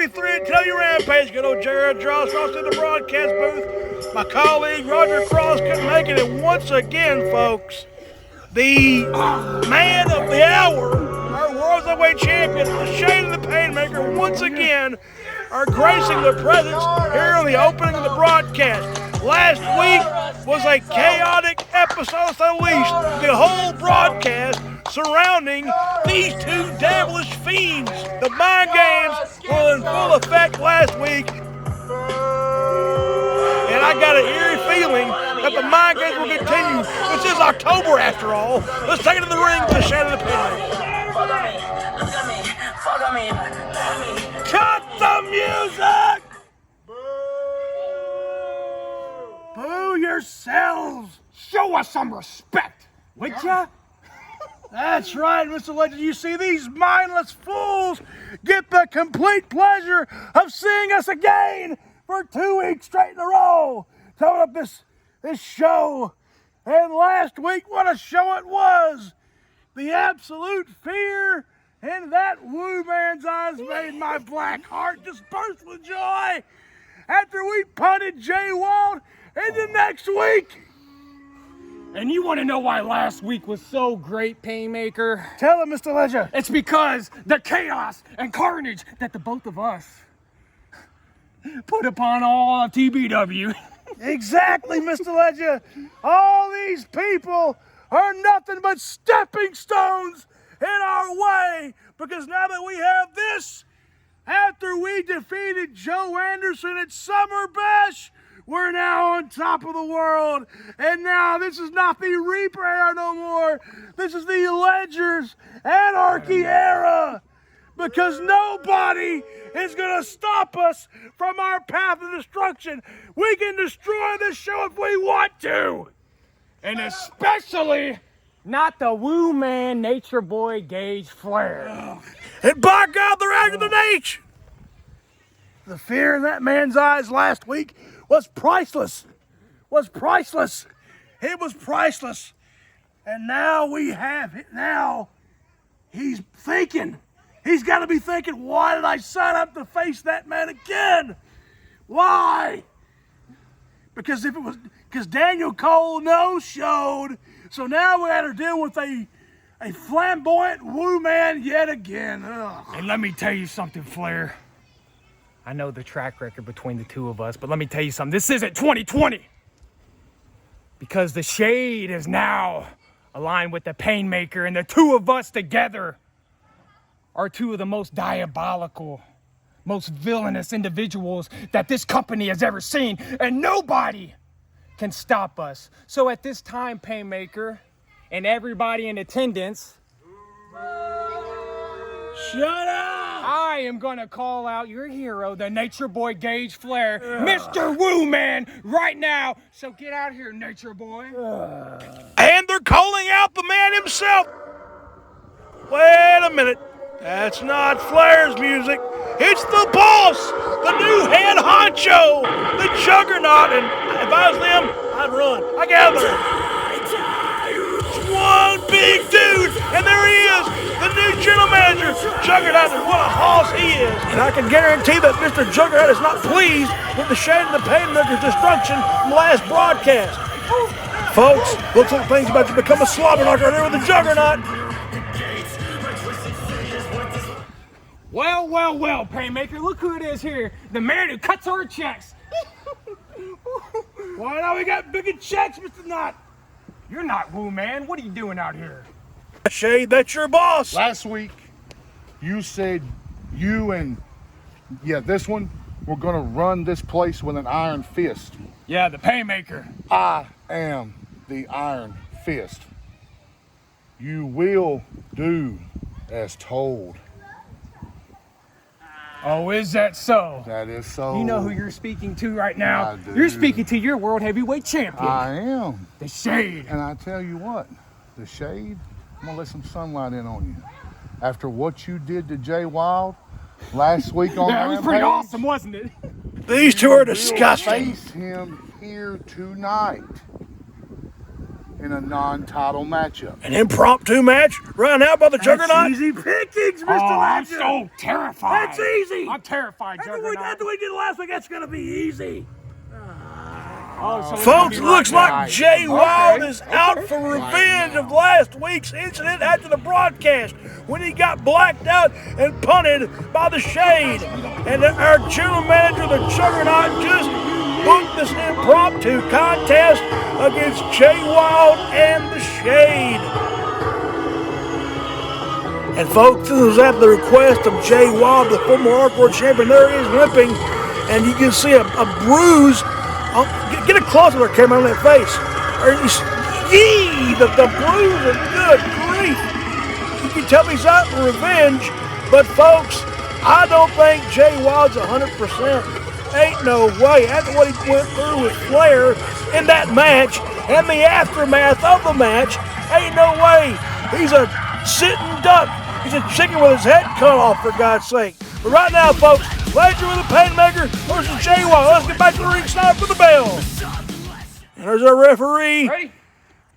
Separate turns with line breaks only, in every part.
73 at TBW Rampage. Good old Juggernaut Ross in the broadcast booth. My colleague Roger Cross couldn't make it. And once again, folks, the man of the hour, our World Heavyweight Champion, the Shade and Painmaker, once again are gracing their presence here on the opening of the broadcast. Last week was a chaotic episode, to say the least. The whole broadcast surrounding these two devilish fiends. The mind games were in full effect last week. And I got an eerie feeling that the mind games will continue. This is October after all. Let's take it to the ring for the Shade and Painmaker. Follow me. Cut the music! Boo yourselves!
Show us some respect, would ya?
That's right, Mr. Legend. You see, these mindless fools get the complete pleasure of seeing us again for 2 weeks straight in a row. Throwing up this show. And last week, what a show it was. The absolute fear in that woo man's eyes made my black heart just burst with joy after we punted Jay Wilde into next week.
And you want to know why last week was so great, Painmaker?
Tell him, Mr. Ledger.
It's because the chaos and carnage that the both of us put upon all of TBW.
Exactly, Mr. Ledger. All these people are nothing but stepping stones in our way, because now that we have this, after we defeated Joe Anderson at Summer Bash, we're now on top of the world. And now this is not the Reaper era no more. This is the Ledger's Anarchy era. Because nobody is going to stop us from our path of destruction. We can destroy this show if we want to.
And especially not the woo man nature boy Gage Flair.
And by God, they're after the H. The fear in that man's eyes last week was priceless. It was priceless. And now we have it. Now he's thinking. He's got to be thinking, why did I sign up to face that man again? Why? Because Daniel Cole no-showed. So now we had to deal with a flamboyant woo man yet again. Ugh.
And let me tell you something, Flair. I know the track record between the two of us, but let me tell you something. This isn't 2020. Because the Shade is now aligned with the Painmaker, and the two of us together are two of the most diabolical, most villainous individuals that this company has ever seen, and nobody can stop us. So at this time, Painmaker, and everybody in attendance,
shut up!
I am gonna call out your hero, the Nature Boy Gage Flair, Mr. Woo Man, right now. So get out here, Nature Boy.
And they're calling out the man himself. Wait a minute. That's not Flair's music. It's the boss, the new head honcho, the Juggernaut. And if I was them, I'd run. I gather. One big dude, and there he is, the new general manager, Juggernaut, and what a hoss he is. And I can guarantee that Mr. Juggernaut is not pleased with the Shade and the Painmaker's destruction from the last broadcast. Folks, looks like things about to become a slobber knocker right here with the Juggernaut.
Well, Painmaker, look who it is here. The man who cuts our checks.
Why now we got bigger checks, Mr. Knott?
You're not Woo Man. What are you doing out here?
Shade, that's your boss.
Last week, you said you and, this one, we're going to run this place with an iron fist.
Yeah, the Painmaker.
I am the Iron Fist. You will do as told.
Oh, is that so?
That is so.
You know who you're speaking to right now?
I do.
You're speaking to your World Heavyweight Champion.
I am.
The Shade.
And I tell you what, the Shade, I'm going to let some sunlight in on you. After what you did to Jay Wilde last week on
Yeah, it was
Rampage,
pretty awesome, wasn't it?
These two are
we'll
disgusting.
face him here tonight. in a non-title matchup.
An impromptu match run out by the Juggernaut.
Easy pickings, Mr.
I'm
so terrified.
That's easy.
I'm terrified, Juggernaut.
After we did last week, that's going to be easy.
So
Folks, it looks like Jay Wilde is
Okay.
out for revenge of last week's incident after the broadcast when he got blacked out and punted by the Shade. And our general manager, the Juggernaut, just booked this impromptu contest against Jay Wilde and the Shade. And folks, this was at the request of Jay Wilde, the former Hardcore champion. There he is limping, and you can see a bruise. Get a close-up of camera on that face. Yee, the bruise is good grief. You can tell he's out for revenge, but folks, I don't think Jay Wilde's 100%. Ain't no way. After what he went through with Flair in that match and the aftermath of the match, ain't no way. He's a sitting duck. He's a chicken with his head cut off, for God's sake. But right now, folks, Ledger with the Painmaker versus Jay Wilde. Let's get back to the ringside for the bell. And there's our referee.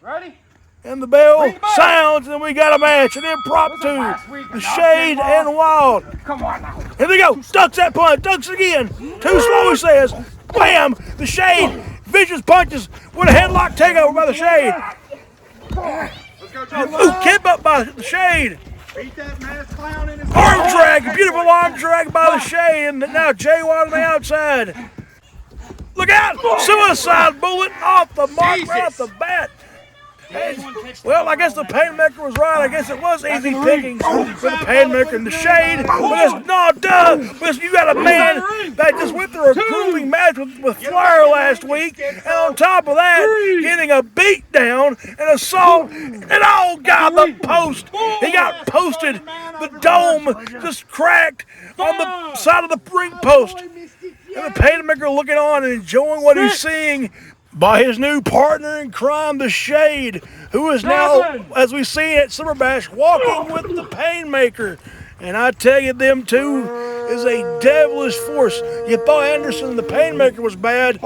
Ready?
And the bell sounds, and we got a match, an impromptu. The Shade and Wilde.
Come on now.
Here they go. Ducks that punch. Ducks it again. Too slow, he says. Bam! The Shade. Vicious punches with a headlock takeover by the Shade. Ooh, kept up by the Shade.
Beat that masked clown in his
Arm drag. Beautiful arm drag by the Shade. And now Jay Wilde on the outside. Look out! Suicide bullet off the mark right off the bat. Well, I guess the Painmaker was right. I guess it was easy pickings for the Painmaker and the Shade. But it's no duh. Because you got a man that just went through a grueling match with Flair last week. And on top of that, getting a beat down and assault. And oh, God, the post. He got posted. The dome just cracked on the side of the ring post. And the Painmaker looking on and enjoying what he's seeing by his new partner in crime, the Shade, who is now, as we've seen at Summer Bash, walking with the Painmaker. And I tell you, them two is a devilish force. You thought Anderson, the Painmaker, was bad.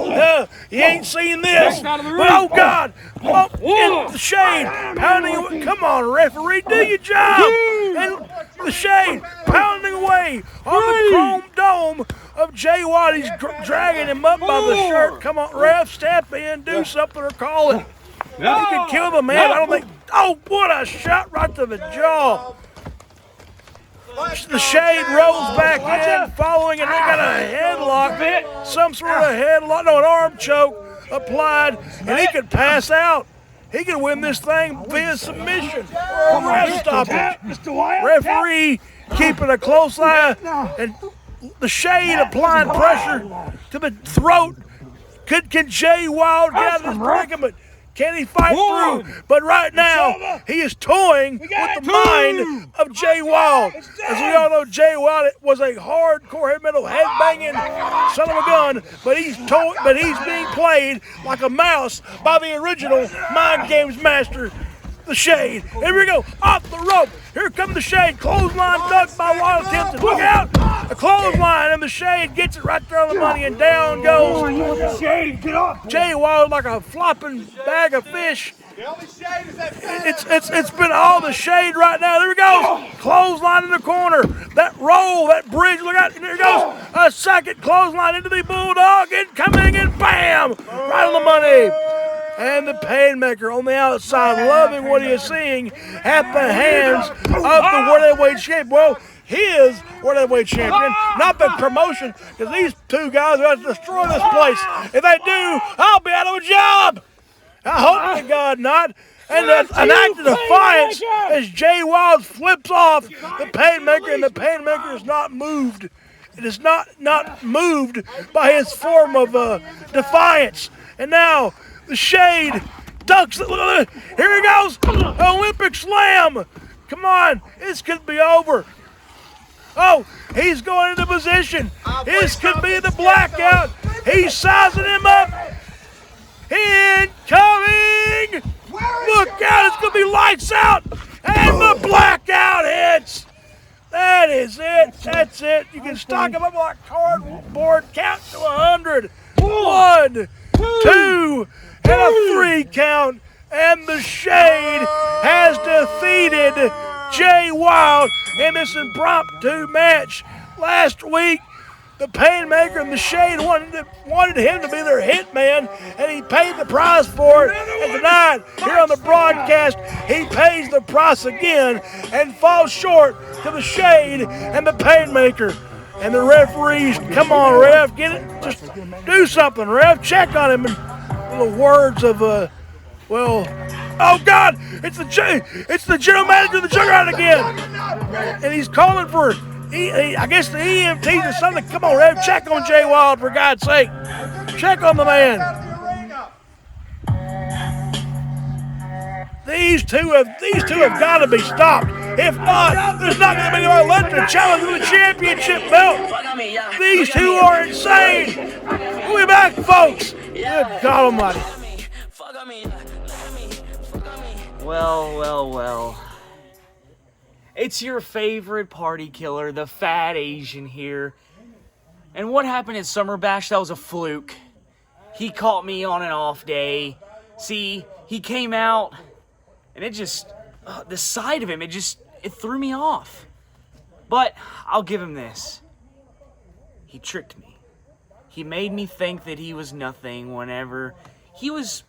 You ain't seen this. But oh, God. Oh, it's the Shade pounding. Come on, referee, do your job. And the Shade pounding away on the chrome dome of Jay Wilde. He's dragging him up by the shirt. Come on, ref, step in, do something or call it. He can kill the man. I don't think. Oh, what a shot right to the jaw. The Shade rolls back in, following, and they got a headlock. Some sort of headlock. No, an arm choke applied, and he could pass out. He can win this thing via submission or ref stoppage. Referee keeping a close eye, and the Shade applying pressure to the throat. Can Jay Wilde get out of this predicament? Can he fight through? But right now, he is toying with the mind of Jay Wilde. As we all know, Jay Wilde was a hardcore heavy metal headbanging son of a gun, but he's being played like a mouse by the original Mind Games master, the Shade. Here we go, off the rope. Here comes the Shade. Clothesline ducked by Wilde attempted. Look out! A clothesline, and the Shade gets it right there on the money, and down goes
Shade, get off.
Jay Wilde like a flopping bag of fish. It's been all the Shade right now. There we go. Clothesline in the corner. That roll, that bridge. Look out. There goes a second clothesline into the Bulldog. Incoming, and bam! Right on the money. And the Painmaker on the outside, loving what he is seeing at the hands of the World Heavyweight Champion. Well, his World Heavyweight Champion, not the promotion, because these two guys are going to destroy this place. If they do, I'll be out of a job. I hope to God not. And an act of defiance as Jay Wilde flips off the Painmaker, and the Painmaker is not moved. It is not moved by his form of defiance. And now the Shade ducks it. Here he goes. Olympic slam. Come on. This could be over. Oh, he's going into position. This could be the blackout. He's sizing him up. Incoming. Look out. It's going to be lights out. And the blackout hits. That is it. That's it. You can stock him up like cardboard. Count to 100. 1, 2, and a 3 count. and the Shade has defeated Jay Wilde in this impromptu match. Last week, the Painmaker and the Shade wanted him to be their hitman, and he paid the price for it. And tonight, here on the broadcast, he pays the price again and falls short to the Shade and the Painmaker. And the referees, come on, ref, get it, just do something, ref, check on him. And the words of, oh God, it's the general manager of the Juggernaut again. And he's calling for, I guess the EMTs or something. Come on, ref, check on Jay Wilde, for God's sake. Check on the man. These two have got to be stopped. If not, there's not going to be anybody left to challenge for the championship belt. These two are insane. We'll be back, folks. Good God Almighty.
Well. It's your favorite party killer, the fat Asian here. And what happened at Summer Bash, that was a fluke. He caught me on an off day. See, he came out, and it just, the sight of him, it threw me off. But I'll give him this. He tricked me. He made me think that he was nothing whenever he was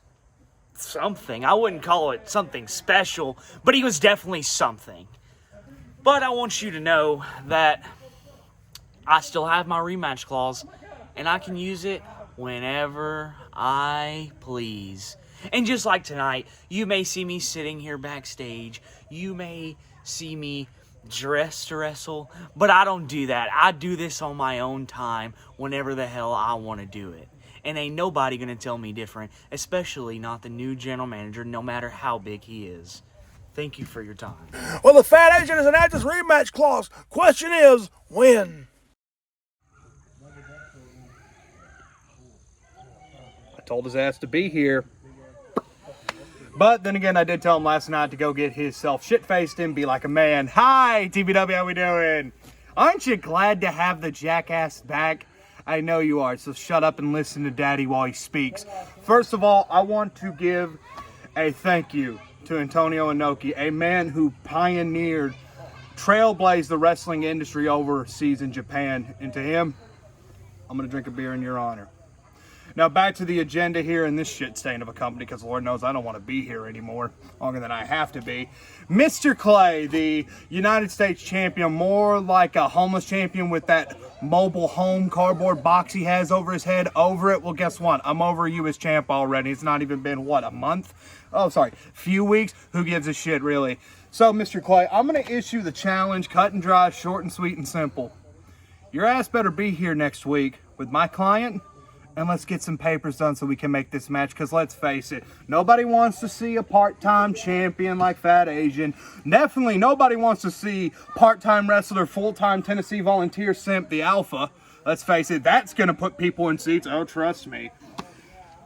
something. I wouldn't call it something special, but he was definitely something. But I want you to know that I still have my rematch clause, and I can use it whenever I please. And just like tonight, you may see me sitting here backstage. You may see me dressed to wrestle, but I don't do that. I do this on my own time whenever the hell I want to do it. And ain't nobody going to tell me different, especially not the new general manager, no matter how big he is. Thank you for your time.
Well, the fat Asian has enacted this rematch clause. Question is, when?
I told his ass to be here. But then again, I did tell him last night to go get himself shit-faced and be like a man. Hi, TBW, how we doing? Aren't you glad to have the jackass back? I know you are, so shut up and listen to Daddy while he speaks. First of all, I want to give a thank you to Antonio Inoki, a man who pioneered, trailblazed the wrestling industry overseas in Japan. And to him, I'm going to drink a beer in your honor. Now back to the agenda here in this shit stain of a company, because Lord knows I don't want to be here anymore, longer than I have to be. Mr. Clay, the United States champion, more like a homeless champion with that mobile home cardboard box he has over his head. Over it? Well, guess what? I'm over you as champ already. It's not even been, what, a month? Oh, sorry, few weeks? Who gives a shit, really? So, Mr. Clay, I'm going to issue the challenge, cut and dry, short and sweet and simple. Your ass better be here next week with my client, and let's get some papers done so we can make this match, because let's face it, nobody wants to see a part-time champion like Fat Asian. Definitely nobody wants to see part-time wrestler, full-time Tennessee Volunteer simp, the Alpha. Let's face it, that's going to put people in seats. Oh, trust me.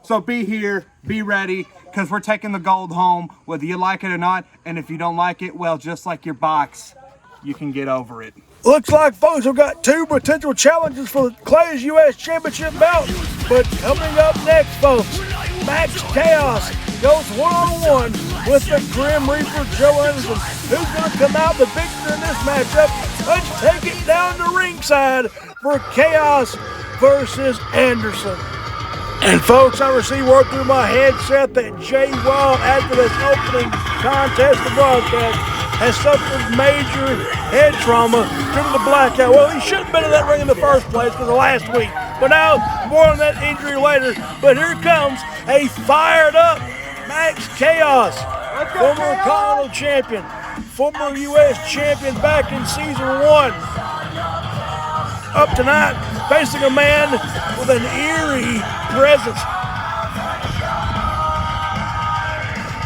So be here, be ready, because we're taking the gold home, whether you like it or not. And if you don't like it, well, just like your box, you can get over it.
Looks like, folks, we've got two potential challenges for Clay's U.S. Championship belt. But coming up next, folks, Max Chaos goes one-on-one with the Grim Reaper, Joe Anderson. Who's going to come out the victor in this matchup? Let's take it down to ringside for Chaos versus Anderson. And folks, I received word through my headset that Jay Wilde, after this opening contest, the broadcast, has suffered major head trauma due to the blackout. Well, he shouldn't have been in that ring in the first place because of last week. But now, more on that injury later. But here comes a fired up Max Chaos, former Continental champion, former U.S. champion back in season 1. Up tonight, facing a man with an eerie presence.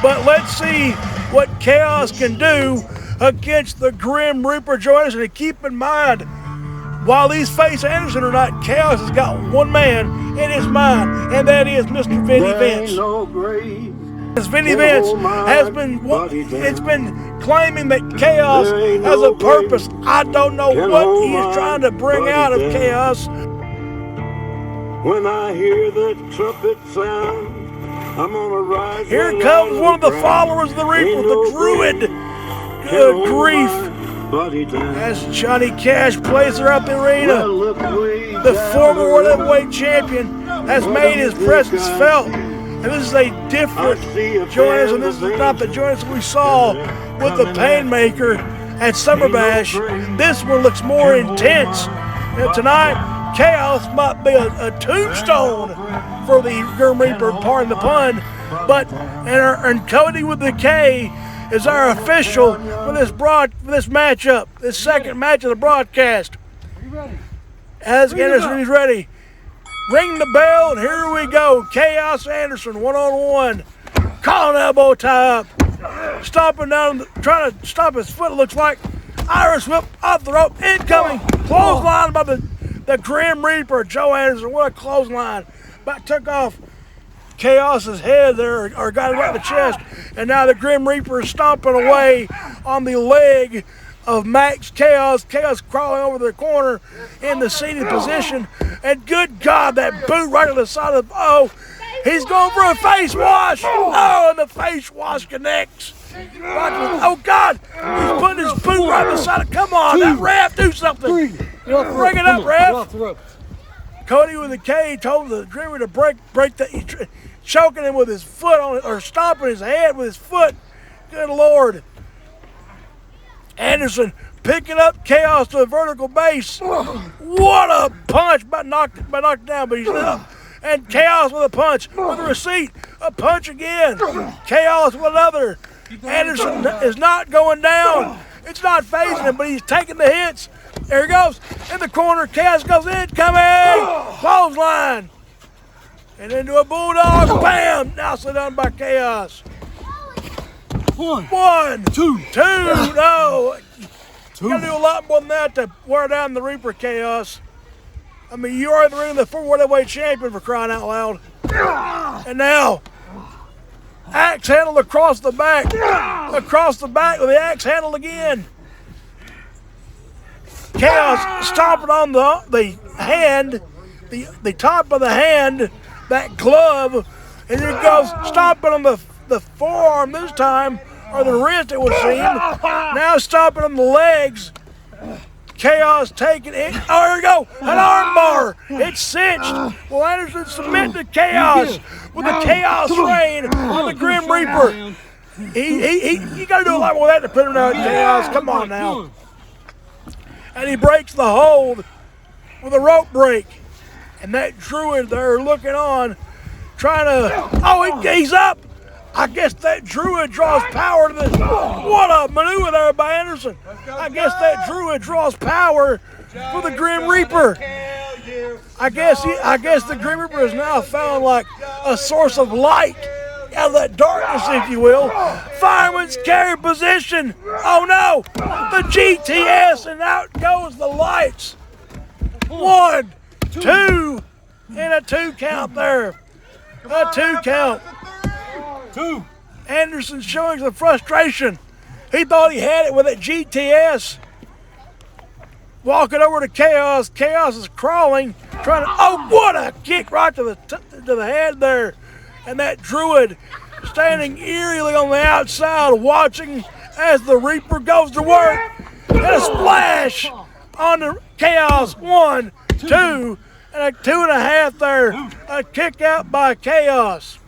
But let's see what Chaos can do against the Grim Reaper Joe Anderson. And keep in mind, while these face Anderson or not, Chaos has got one man in his mind, and that is Mr. Vinny Vince. As Vinny Vince has been claiming that Chaos has a purpose. I don't know what he is trying to bring out of Chaos.
When I hear the trumpet sound,
Here comes one of the followers of the Reaper, the Druid. Good grief. As Johnny Cash plays around the arena, the former World Heavyweight Champion has made his presence felt. And this is a different Jonas, and this is not the Jonas we saw with the Painmaker at Summer Bash. This one looks more intense. And tonight, Chaos might be a tombstone for the Grim Reaper, pardon the pun. But and Cody with the K is our official for this matchup, this second match of the broadcast. As Anderson is ready. Ring the bell, and here we go. Chaos Anderson, one-on-one. Calling elbow tie up. Stomping down, trying to stop his foot, it looks like. Irish whip off the rope, incoming. Clothesline by the Grim Reaper, Joe Anderson. What a clothesline. About took off Chaos's head there, or got it right in the chest. And now the Grim Reaper is stomping away on the leg of Max Chaos. Chaos crawling over the corner in the seated position. And good God, that boot right on the side of the, he's going for a face wash. Oh, and the face wash connects. Oh God, he's putting his boot right on the side of, come on, that ref, do something. Bring it up, ref. Cody with the K told the Dreamer to break that, choking him with his foot on it, or stomping his head with his foot. Good Lord. Anderson picking up Chaos to a vertical base. What a punch! About knocked down, but he's up. And Chaos with a punch, with a receipt, a punch again. Chaos with another. Anderson is not going down. It's not phasing him, but he's taking the hits. There he goes in the corner. Chaos goes in, coming. Clothesline. And into a bulldog. Bam! Now slid done by Chaos. One, two. No. You gotta do a lot more than that to wear down the Reaper, Chaos. I mean, you are in the ring of the former heavyweight champion, for crying out loud. And now, axe handle across the back. Across the back with the axe handle again. Chaos stomping on the hand, the top of the hand, that glove, and then it goes stomping on the forearm this time, or the wrist it would seem. Now stomping on the legs. Chaos taking it. Oh, here we go. An arm bar. It's cinched. Well, Anderson submitting to Chaos with a Chaos reign on the Grim Reaper. You got to do a lot more of that to put him down, Chaos. Come on now. And he breaks the hold with a rope break. And that Druid there looking on, trying to, he's up. I guess that Druid draws power to this. What a maneuver there by Anderson. I guess that Druid draws power for the Grim Reaper. I guess the Grim Reaper is now found like a source of light out of that darkness, if you will. Fireman's carry position. Oh no, the GTS, and out goes the lights. 1, 2, and a 2 count there. A 2 count. Anderson showing some frustration. He thought he had it with that GTS. Walking over to Chaos. Chaos is crawling, trying to. Oh, what a kick right to the head there. And that Druid standing eerily on the outside, watching as the Reaper goes to work. And a splash on the Chaos. 1, 2, and a 2.5 there. A kick out by Chaos.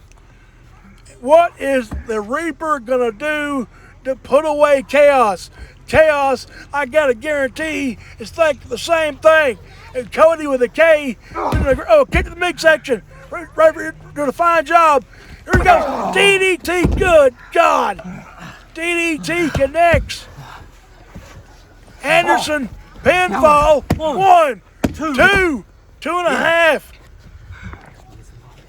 What is the Reaper gonna do to put away Chaos? Chaos, I gotta guarantee, is thinking the same thing. And Cody with a K, kick to the midsection. Right here, doing a fine job. Here he goes, DDT, good God. DDT connects. Anderson, pinfall, 1, 2, 2.5.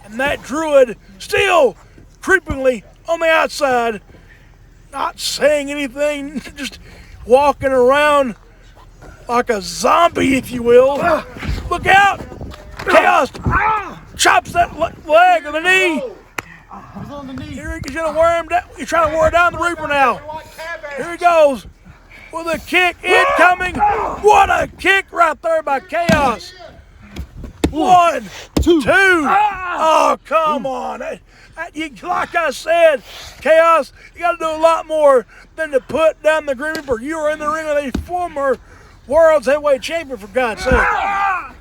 And that Druid still creepingly on the outside, not saying anything, just walking around like a zombie, if you will. Look out! Chaos chops that leg or the knee. Here he's gonna wear him down. He's trying to wear down the Reaper now. Here he goes with a kick incoming. What a kick right there by Chaos. 1, 2. Oh, come on. Like I said, Chaos, you got to do a lot more than to put down the Grim Reaper. You were in the ring with a former World's Heavyweight Champion, for God's sake.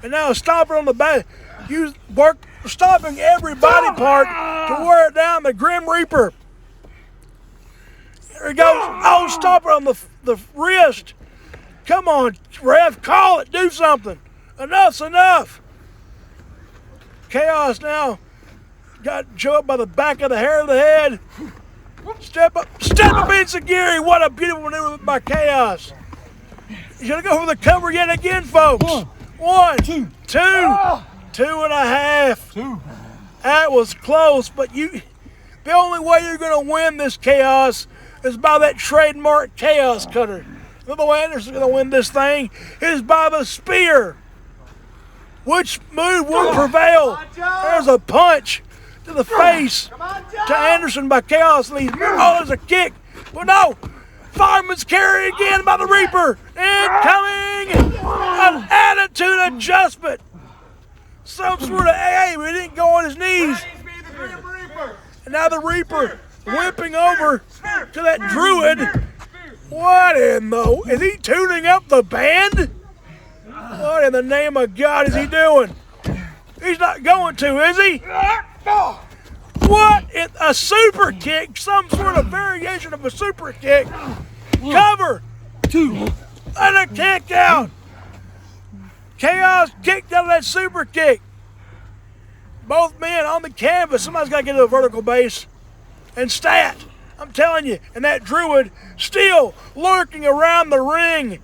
And now stomping on the back. You work stopping every body part to wear down the Grim Reaper. There he goes. Oh, stomping on the wrist. Come on, ref, call it. Do something. Enough's enough. Chaos now got Joe up by the back of the hair of the head. Step up into Gary. What a beautiful maneuver by Chaos. He's gonna go for the cover yet again, folks. One, two, 2.5. That was close, but the only way you're gonna win this Chaos is by that trademark Chaos Cutter. The other way Anderson's gonna win this thing is by the spear. Which move will prevail? There's a punch to the face to Anderson by Chaos. And there's a kick. Well, no. Fireman's carry again by the Reaper. Incoming. An attitude adjustment. Some sort of AA. He didn't go on his knees. And now the Reaper whipping over to that Druid. What in the... Is he tuning up the band? What in the name of God is he doing? He's not going to, is he? What? A super kick, some sort of variation of a super kick. Cover. 2. And a kick out. Chaos kicked out of that super kick. Both men on the canvas. Somebody's got to get to the vertical base. And stat. I'm telling you. And that Druid still lurking around the ring,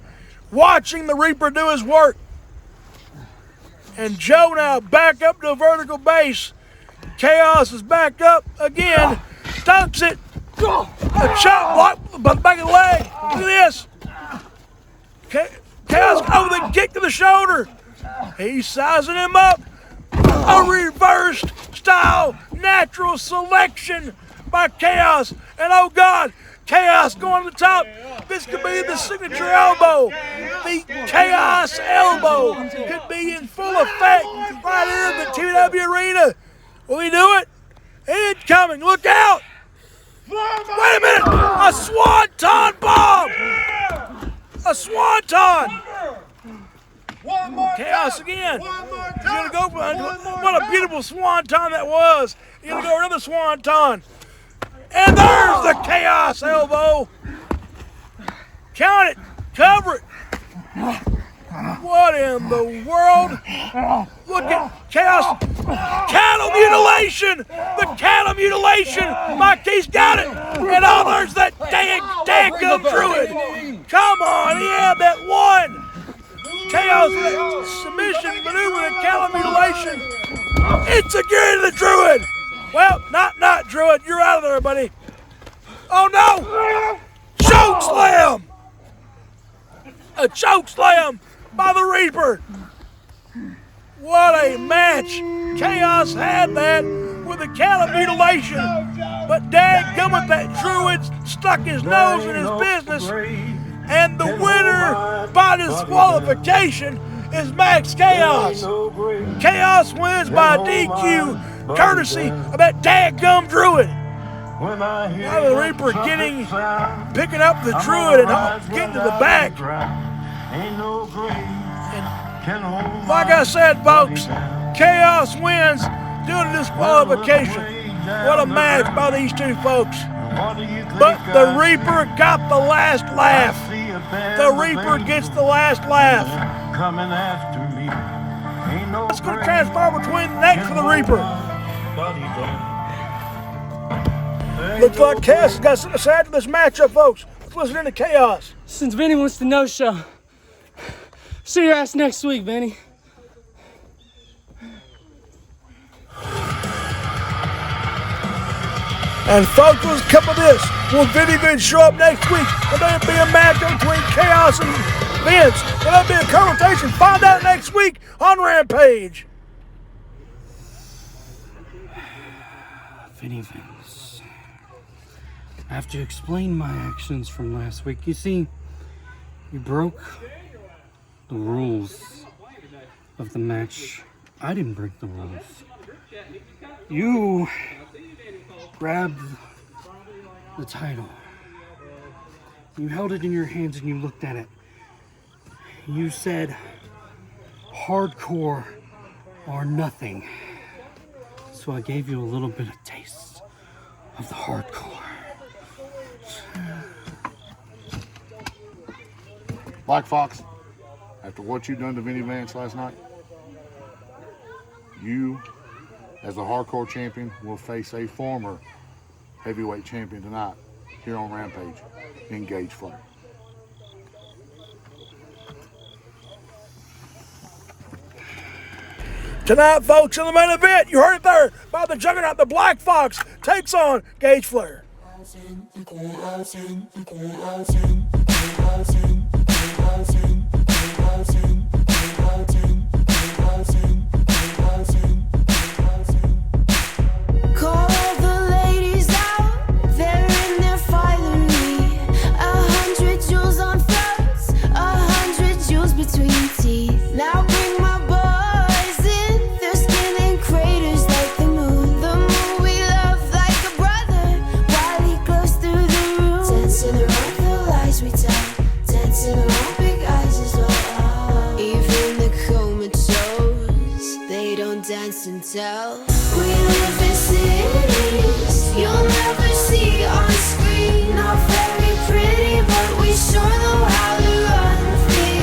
watching the Reaper do his work. And Joe now back up to a vertical base. Chaos is back up again. Dunks it. A chop block by the back of the leg. Look at this. Chaos over the kick to the shoulder. He's sizing him up. A reversed style natural selection by Chaos. And oh God, Chaos going to the top. This could be the signature elbow. The Chaos elbow could be in full effect right here in the TBW arena. Will he do it? Incoming. Look out. Wait a minute. A swanton bomb. A swanton. Chaos again. He's going to go for what a beautiful swanton that was. He's going to go another swanton. And there's the Chaos elbow. Count it. Cover it. What in the world? Look at Chaos. Cattle mutilation. The cattle mutilation. Mike, he's got it. And oh, there's that dang Druid. Come on. He had that one. Chaos submission maneuver and cattle mutilation. It's again the Druid. Well, not Druid. You're out of there, buddy. Oh, no. Choke slam. A choke slam by the Reaper. What a match. Chaos had that with a cattle mutilation. But dadgummit, that Druid stuck his nose in his business. And the winner by disqualification is Max Chaos. Chaos wins by DQ, courtesy of that dadgum Druid. Now the Reaper picking up the Druid and getting to the back. And like I said, folks, Chaos wins due to disqualification. What a match by these two folks. But the Reaper got the last laugh. The Reaper gets the last laugh. It's going to transpire between the necks for the Reaper. Looks like Chaos has got something to say to this matchup, folks. Let's listen in to Chaos.
Since Vinny wants to no-show, see your ass next week, Vinny.
And folks, let's cover this. Will Vinny Vince show up next week? Will there be a match between Chaos and Vince? Will there be a confrontation? Find out next week on Rampage.
Vinny Vince, I have to explain my actions from last week. You see, you broke the rules of the match. I didn't break the rules. You grabbed the title. You held it in your hands and you looked at it. You said, hardcore or nothing. So I gave you a little bit of taste of the hardcore.
Black Fox, after what you done to Vinny Vance last night, you, as a hardcore champion, will face a former heavyweight champion tonight here on Rampage in Gage Flair.
Tonight, folks, in the main event, you heard it there, by the Juggernaut, the Black Fox takes on Gage Flair.
Call the ladies out, they're in their finery. 100 jewels on throats, 100 jewels between teeth. Now bring my boys in, their skin in craters like the moon. The moon we love like a brother, while he glows through the room. Dancing around the lies we tell, dancing around big eyes as well. Even the comatose, they don't dance and tell. We live in cities you'll never see on screen. Not very pretty, but we sure know how to run free.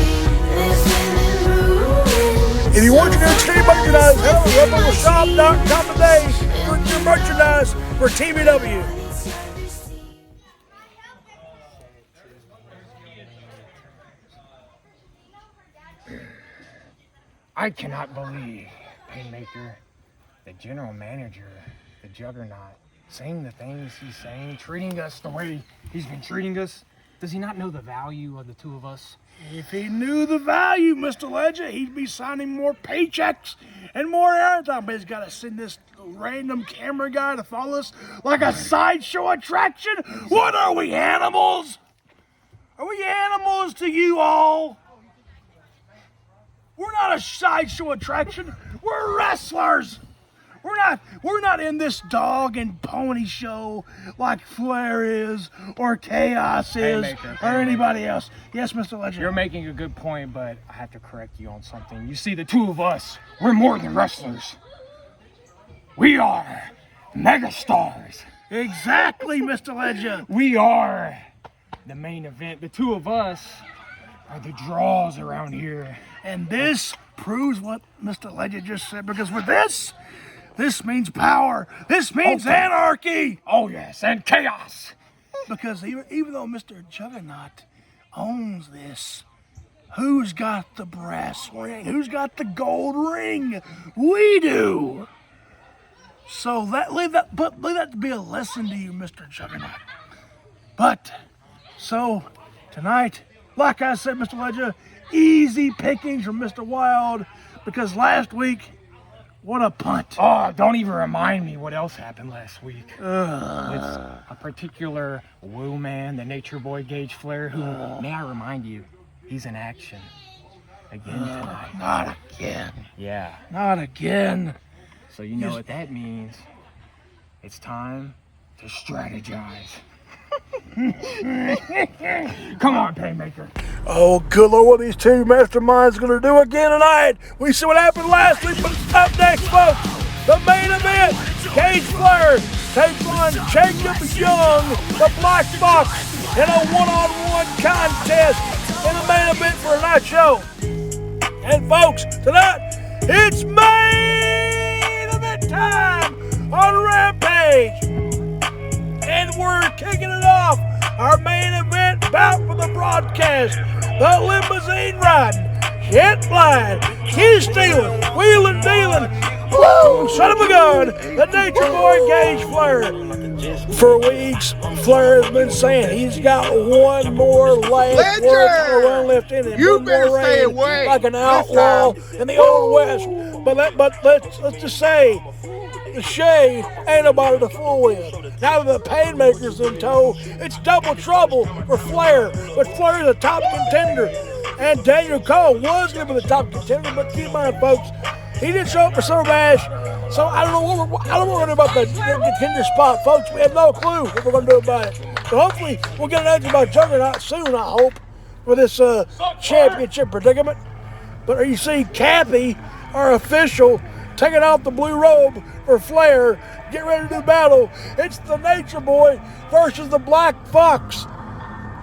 Living in ruins.
If you want your new team merchandise, head over to RebelShop.com today for your merchandise for TBW.
I cannot believe, Painmaker, the general manager, the Juggernaut, saying the things he's saying, treating us the way he's been treating us. Does he not know the value of the two of us?
If he knew the value, Mr. Legend, he'd be signing more paychecks and more airtime. But he's got to send this random camera guy to follow us like a sideshow attraction. What are we, animals? Are we animals to you all? We're not a sideshow attraction. We're wrestlers. We're not in this dog and pony show like Flair is or Chaos is or anybody else. Yes, Mr. Legend.
You're making a good point, but I have to correct you on something. You see, the two of us, we're more than wrestlers. We are megastars.
Exactly, Mr. Legend.
We are the main event. The two of us are the draws around here.
And this proves what Mr. Legend just said, because with this means power. This means anarchy.
Oh, yes, and chaos.
Because even though Mr. Juggernaut owns this, who's got the brass ring? Who's got the gold ring? We do. So leave that to be a lesson to you, Mr. Juggernaut. But, so, tonight, like I said, Mr. Legend, easy pickings from Mr. Wilde, because last week, what a punt.
Oh, don't even remind me what else happened last week. With a particular woo man, the nature boy Gage Flair, who, may I remind you, he's in action again tonight.
Not again.
Yeah.
Not again.
So you know what that means. It's time to strategize. Come on, Painmaker.
Oh, good Lord, what these two masterminds going to do again tonight? We see what happened last week, but up next, folks, the main event. Gage Flair takes on Jacob Young, the Black Fox, in a one-on-one contest in the main event for a night show. And folks, tonight, it's main event time on Rampage. And we're kicking it off. Our main event bout for the broadcast. The limousine riding, jet flying, key stealing, wheeling dealing. Woo! Son of a gun. The nature boy Gage Flair. For weeks, Flair has been saying he's got one more last run left in him.
You
one
better
more
stay
reign,
away
like an
this
outlaw
time.
in the Old West. But let's just say, the Shade ain't nobody to fool with. Now that the Painmaker's in tow, it's double trouble for Flair. But Flair's a top contender. And Daniel Cole was going to be the top contender, but keep in mind, folks, He didn't show up for Summer Bash, so I don't know what we're going to do about the contender spot, folks. We have no clue what we're going to do about it. So hopefully we'll get an answer about Juggernaut soon, I hope, for this championship predicament. But you see Kathy, our official, taking off the blue robe for Flair, get ready to do battle. It's the Nature Boy versus the Black Fox.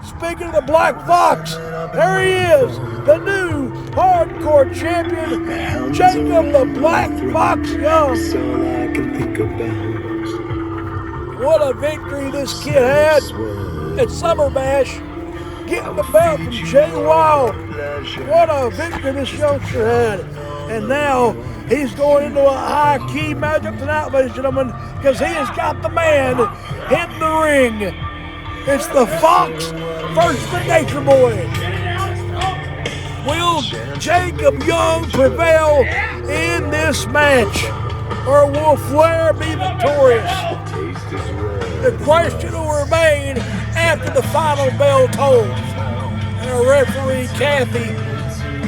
Speaking of the Black Fox, there he is, the new hardcore champion, Jacob the Black Fox Young. What a victory this kid had at Summer Bash, getting the belt from Jay Wilde. What a victory this youngster had. And now he's going into a high-key matchup tonight, ladies and gentlemen, because he has got the man in the ring. It's the Fox versus the Nature Boy. Will Jacob Young prevail in this match, or will Flair be victorious? The question will remain after the final bell tolls. And our referee, Kathy,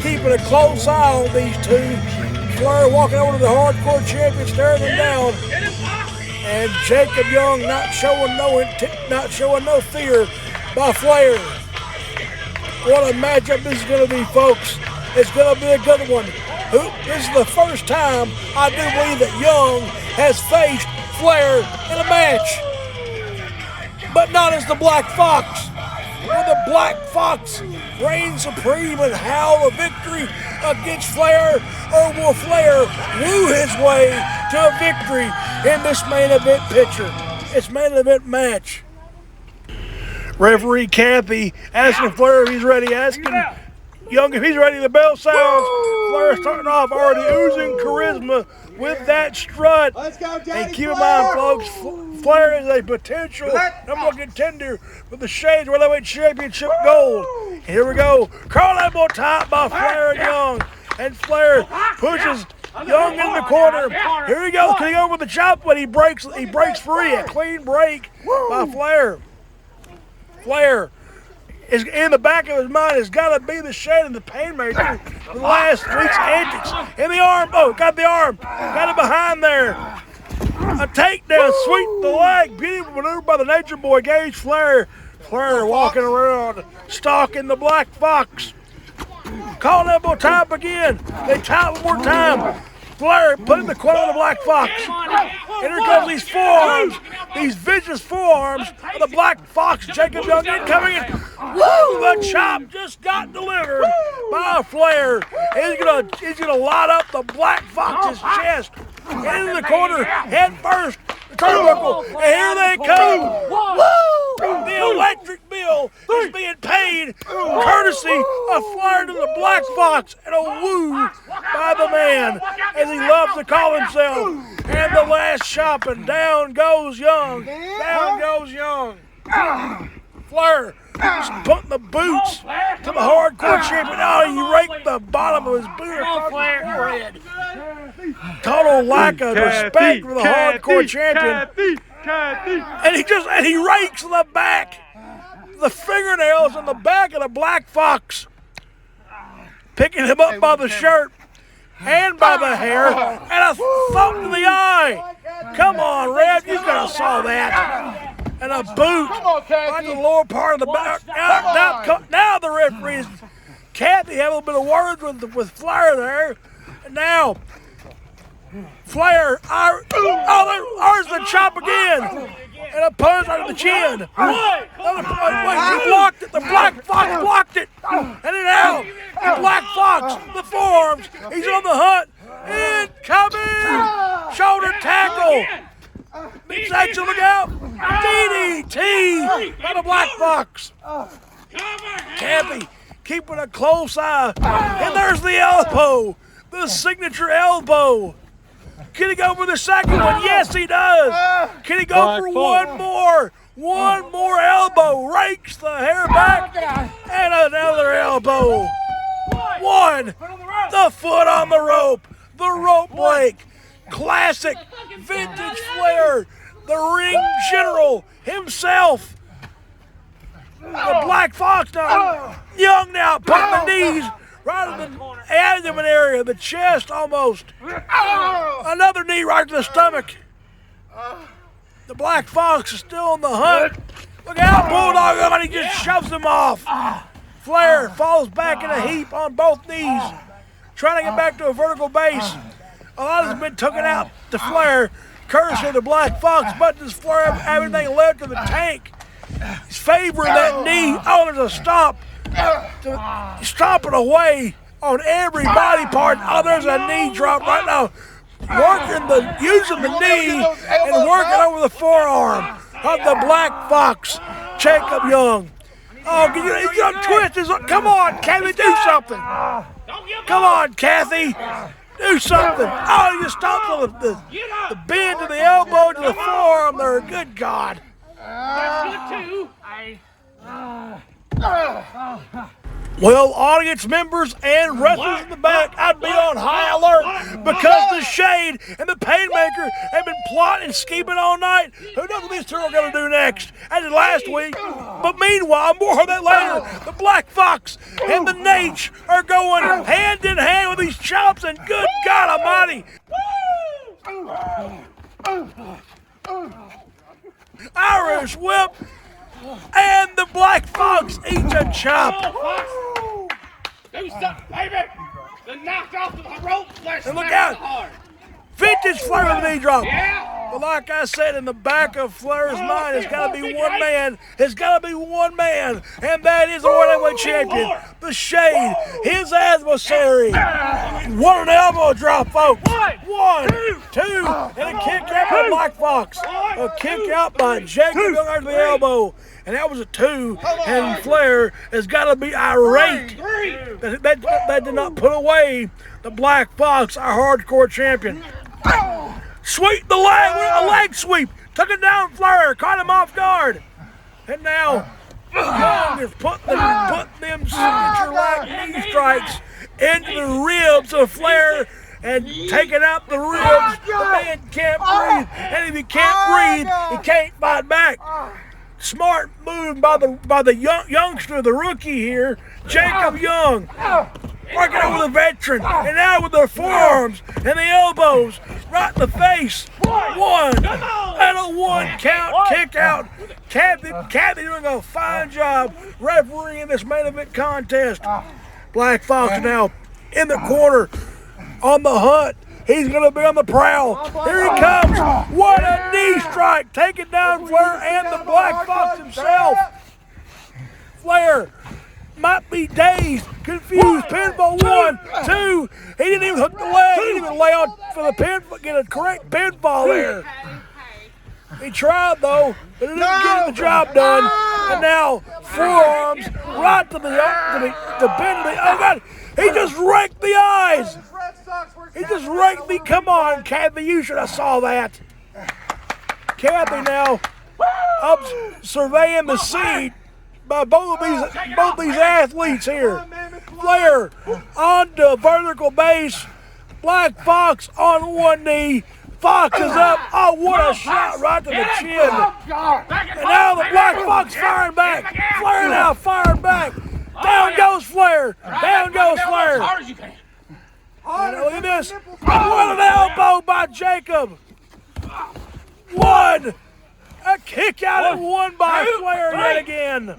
keeping a close eye on these two. Flair walking over to the hardcore champion, staring him down. And Jacob Young not showing no fear by Flair. What a matchup this is going to be, folks. It's going to be a good one. This is the first time I do believe that Young has faced Flair in a match, but not as the Black Fox. Will the Black Fox reign supreme and howl a victory against Flair, or will Flair woo his way to a victory in this main event picture? It's main event match. Referee Kathy asking Flair if he's ready, asking Young if he's ready. The bell sounds. Flair starting off already oozing charisma with that strut.
Let's go,
And keep in mind, folks, Flair is a potential number one contender for the Shade Welterweight Championship gold. And here we go. Curl elbow top by Flair and Young. And Flair pushes Young in the corner. Here he goes. Can he go with the chop? But he breaks free. A clean break by Flair. Flair is in the back of his mind. It's got to be the Shade and the Painmaker. The last week's antics. In the arm. Oh, got the arm. Got it behind there. A takedown. Sweep the leg. Beautiful maneuver by the Nature Boy. Gage Flair. Flair walking around, stalking the Black Fox. Call elbow top again. They tie one more time. Flair putting the corner on the Black Fox. And here comes these forearms, these vicious forearms of the Black Fox. Jacob Young incoming. Woo! The chop just got delivered by Flair. He's gonna light up the Black Fox's chest. Into the corner, head first, the turnbuckle, and here they come. Woo! The electric bill is being paid courtesy of Flair to the Black Fox, and a woo by the man, as he loves to call himself. And the last chop, and down goes Young. Down goes Young. Flair just putting the boots to the hardcore champion. Oh, he raked the bottom of his boot across his forehead. Total lack of respect for the hardcore champion. And he rakes the back, the fingernails on the back of the Black Fox, picking him up by the shirt and by the hair, and a thump to the eye. Come on, Rev, you could have saw that. And a boot on the lower part of the back. Now the referees, Kathy had a little bit of words with Flair there. And now, Flair, there's the chop again. And a punch under the chin. Wait, he blocked it. The Black Fox blocked it. And then now, the Black Fox, the forearms, he's on the hunt. Incoming! Shoulder tackle. Midsection, look out! DDT by the Black Fox. Kathy keeping a close eye. And there's the elbow. The signature elbow. Can he go for the second one? Yes, he does. Can he go for one more? One more elbow. Rakes the hair back. And another elbow. One. The foot on the rope. The rope break. Classic vintage Flair. The ring general himself. The Black Fox now. Young now putting the knees right in the abdomen area, the chest almost. Another knee right to the stomach. The Black Fox is still on the hunt. Look out, Bulldog, and he just shoves him off. Flair falls back in a heap on both knees, trying to get back to a vertical base. A lot has been taken out to Flair, courtesy of the Black Fox, but does Flair have anything left in the tank? He's favoring that knee. Oh, there's a stomp. Stomping away on every body part. Oh, there's a knee drop right now. Using the knee and working over the forearm of the Black Fox, Jacob Young. Oh, he's gonna twist his. Come on, Kathy, do something. Come on, Kathy, do something. Oh, he just stops on the bend to the elbow to the forearm there. Good God.
That's good too.
Well, audience members and wrestlers in the back, I'd be on high alert because the Shade and the Painmaker have been plotting and scheming all night. Who knows what these two are going to do next? I did last week. But meanwhile, more of that later, the Black Fox and the Nate are going hand in hand with these chops, and good God Almighty. Irish whip, and the Black Fox eats a chop.
Do something, baby! The knocked off the rope.
And look out! Vintage Flair with a knee drop.
Yeah.
But like I said, in the back of Flair's mind, it's got to be one man. It's got to be one man, and that is the World Heavyweight Champion, the Shade, his adversary. What an elbow drop, folks! One, two, and a kick out by Black Fox. A kick out by Jacob Young under the elbow. And that was a 2, and Flair has got to be irate that did not put away the Black Fox, our hardcore champion. Sweep the leg with a leg sweep. Took it down, Flair, caught him off guard. And now Young is putting them signature-like knee strikes into the ribs of Flair and taking out the ribs. The man can't breathe, and if he can't breathe, he can't fight back. Smart move by the youngster, the rookie here, Jacob Young. Working over the veteran, and now with the forearms and the elbows right in the face. One, and a 1 count kick out. Kathy doing a fine job refereeing this main event contest. Black Fox now in the corner on the hunt. He's going to be on the prowl. Here he comes. What a knee strike. Taking down Flair and the Black Fox himself. Flair might be dazed, confused. Pinfall 1, 2. He didn't even hook the leg. He didn't even lay on for the pinfall, get a correct pinfall there. He tried though, but he didn't get the job done. And now forearms right to the bend of the. Oh God! He just raked the eyes. He just raked the. Come on, Kathy, you should have saw that. Kathy now up surveying the scene by both these athletes here. Flair on the vertical base. Black Fox on one knee. Fox is up. Oh, what a shot right to the chin. And now the Black Fox firing back. Flair now firing back. Down goes Flair. Down goes Flair.
As hard as you can.
And look at this. What an elbow by Jacob. One. A kick out and one by Flair yet again.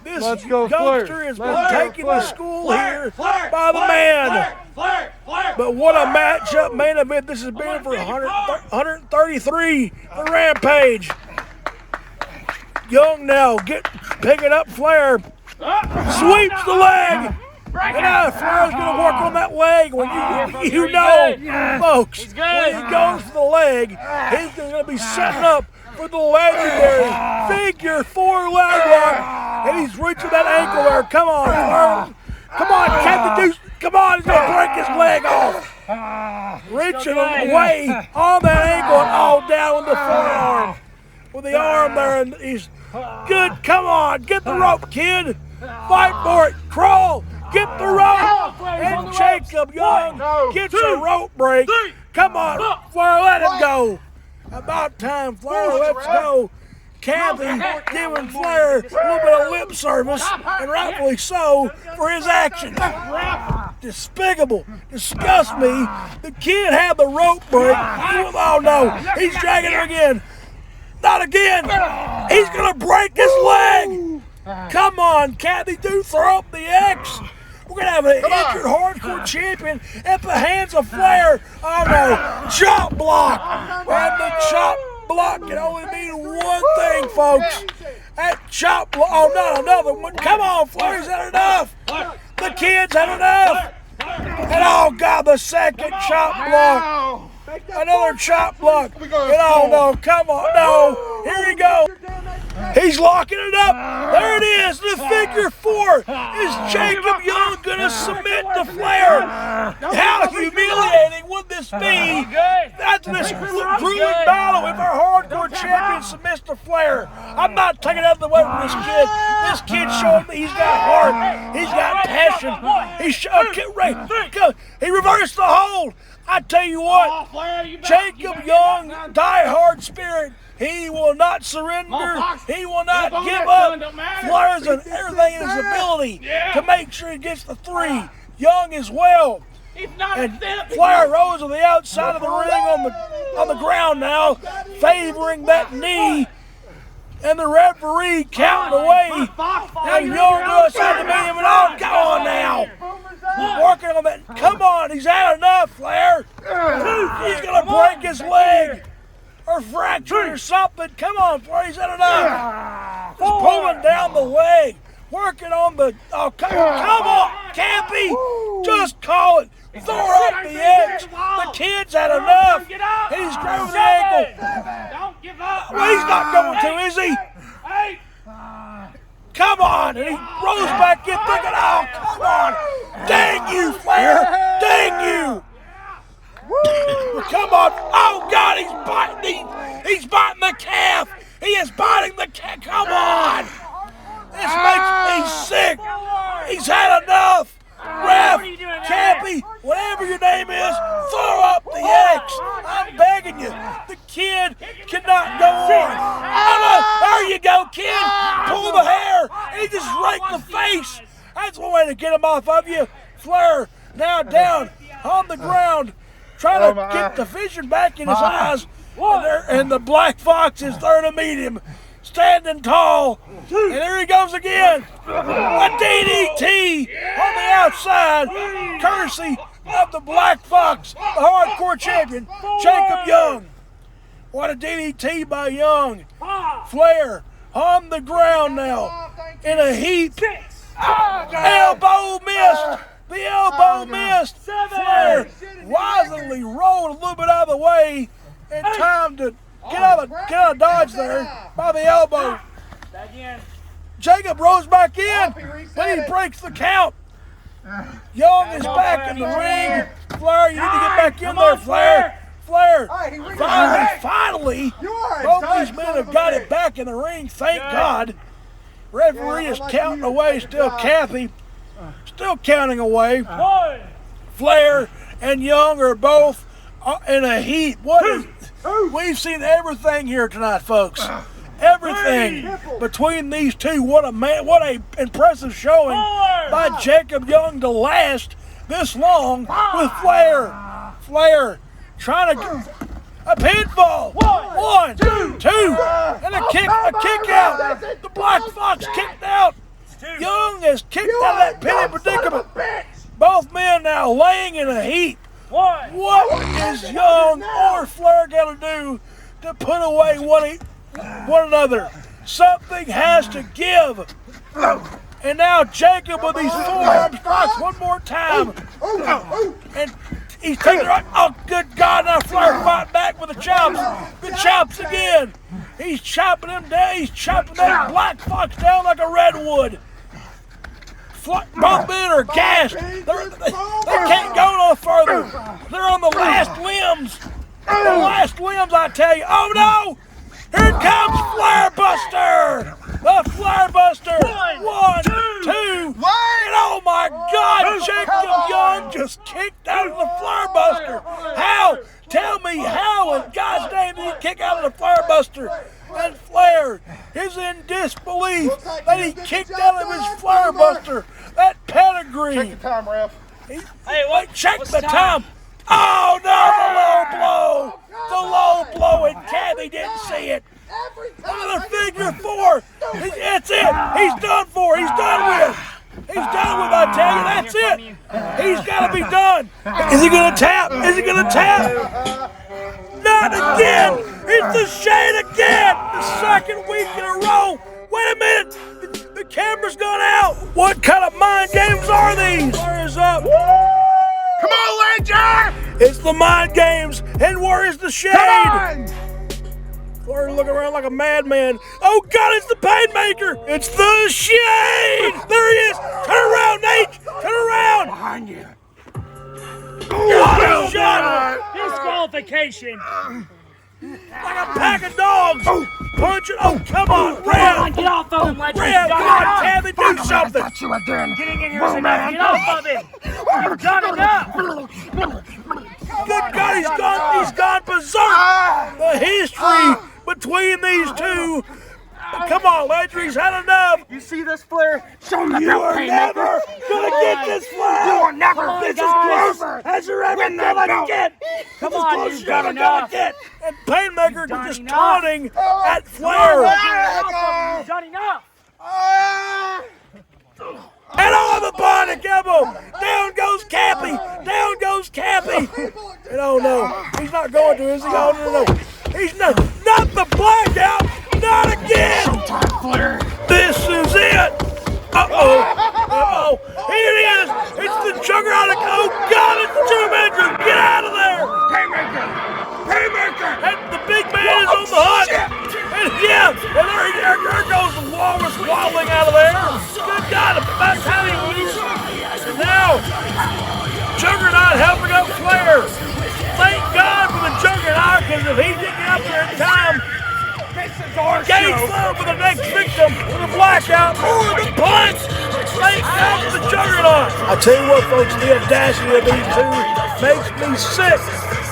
This youngster has been taking the school here by the man. But what a matchup, main event this has been for 133 for Rampage. Young now picking up Flair. Sweeps the leg. And now Flair's going to work on that leg. When you know, folks, when he goes for the leg, he's going to be setting up for the legendary figure 4 leg lock. And he's reaching that ankle there. Come on, Flair. Come on, Captain Deuce. Come on, he's going to break his leg off. Reaching away on that ankle and all down with the forearm. With the arm there, and he's good. Come on, get the rope, kid. Fight for it. Crawl. Get the rope. And Jacob Young gets a rope break. Come on, Flair, let him go. About time, Flair, let's go. Kathy giving Flair a little bit of lip service, and rightfully so, for his actions. Despicable. Disgusts me. The kid had the rope break. Oh no, he's dragging her again. Not again. He's going to break his leg. Come on, Kathy, do throw up the X. We're going to have an injured hardcore champion at the hands of Flair. Oh no, chop block. And the chop block can only mean one thing, folks. That chop block, oh no, another one. Come on, Flair's had enough. The kid's had enough. And oh God, the second chop block. Another chop block. And oh no, come on, no. Here we go. He's locking it up. There it is. The figure 4. Is Jacob Young going to submit to Flair? How humiliating would this be? That's this grueling battle if our hardcore champion submits to Flair. I'm not taking that away from this kid. This kid showing me he's got heart. He's got passion. He reversed the hold. I tell you what, Jacob Young, die-hard spirit. He will not surrender. He will not give up. Flair's done everything in his ability to make sure he gets the 3. Young as well. And Flair rose on the outside of the ring on the ground now, favoring that knee. And the referee counting away. And Young goes to the medium and on. Go on now. Working on that. Come on, he's had enough, Flair. He's going to break his leg. Or fracture or something. Come on, Flair, he's had enough. Just pulling down the leg. Working on the, oh, come on, Campy. Just call it. Throw up the X. The kid's had enough. He's grabbing the ankle. Well, he's not going to, is he? Come on. And he rolls back in thinking, oh, come on. Dang you, Flair. Dang you. Come on. Oh, God, he's biting the calf. He is biting the calf. Come on. This makes me sick. He's had enough. Ref, Cappy, whatever your name is, throw up the X. I'm begging you. The kid cannot go on. There you go, kid. Pull the hair. He just raked the face. That's one way to get him off of you. Flair now down on the ground, trying to get the vision back in his eyes. And the Black Fox is there to meet him, standing tall. And there he goes again. A DDT on the outside, courtesy of the Black Fox, the hardcore champion, Jacob Young. What a DDT by Young. Flair on the ground now in a heap. Elbow missed. The elbow missed. Flair wisely rolled a little bit out of the way in time to get out of dodge there by the elbow. Jacob rose back in, but he breaks the count. Young is back in the ring. Flair, you need to get back in there, Flair. Flair, finally, both these men have got it back in the ring, thank God. Referee is counting away, still Kathy. Still counting away. Flair and Young are both in a heat. We've seen everything here tonight, folks. Everything between these two. What a impressive showing by Jacob Young to last this long with Flair. Flair trying to get a pinfall. One, two, and a kick out. The Black Fox kicked out. Young has kicked out of that penny predicament. Both men now laying in a heap. What is Young or Flair going to do to put away one another? Something has to give. And now Jacob with these forearm strikes one more time. And he's taking right. Oh, good God. Now Flair fight back with the chops. The chops again. He's chopping him down. He's chopping that Black Fox down like a redwood. Both men are gassed. They can't go no further. They're on the last limbs. The last limbs, I tell you. Oh, no. Here comes Flair Buster. The Flair Buster. One, two. And oh, my God. Jacob Young just kicked out of the Flair Buster. How? Tell me how in God's name did he kick out of the Flair Buster? And Flair Flair is in disbelief that he kicked out of his Flair Buster. That pedigree.
Check the time, ref.
Hey, what?
Check
what's
the time. Oh no, the low blow, and Cabby didn't see it. Another figure four. It's it. He's done for. He's done with. He's done with, I tell you. That's it. He's got to be done. Is he going to tap? Is he going to tap? Not again. It's the Shade again. The second week in a row. Wait a minute. The camera's gone out. What kind of mind games are these? Where is up?
Come on, Ranger!
It's the mind games. And where is the Shade? Flair looking around like a madman. Oh God, it's the Painmaker! It's the Shade! There he is! Turn around, Nate! Turn around!
Behind you.
What a shot!
Disqualification.
Like a pack of dogs! Punching! Oh, come on, Ram!
Get off of him, Legend.
Ram, come on, Tabby, do something!
You again.
Getting in here is enough. Get off of him. You've done enough.
Good God, he's gone berserk! The history between these two. Come on, Ledger, he's had enough.
You see this, Flair? Show him the
You are never gonna get this flag. You are
never.
This is close as you're ever gonna get.
Come
This is
on,
close
you've
you're ever
done
gonna
enough.
get. And Painmaker
done
just
enough.
taunting at Flair.
You've done enough.
And on the body, Gabbo. Down goes Cappy. Down goes Cappy. And oh no, he's not going to, is he? Oh no. He's not the blackout. Not again. This is it. Uh-oh. Here it is. It's the Juggernaut. Oh God, it's the two-bedroom. Get out of there. Painmaker. And the big man is on the hunt. And yeah, and there goes the walrus waddling out of there. Good God, about time he moves. And now, Juggernaut helping up Flair. Thank God for the Juggernaut, because if he didn't get up there in time, Gates love for the next victim with a blackout or the punch. Thank God for the Juggernaut. I tell you what, folks, the audacity of these two makes me sick.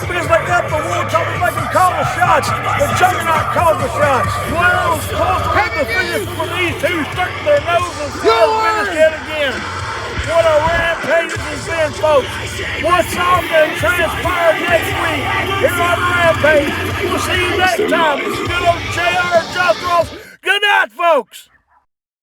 Because they got the world title, they can call the shots. The Juggernaut calls the shots. Flair was close to the finish when these two stuck their noses and finish yet again. What a rampage this has been, folks. What's all going to transpire next week here on Rampage? We'll see you next time. This is good old JR Just Ross. Good night, folks.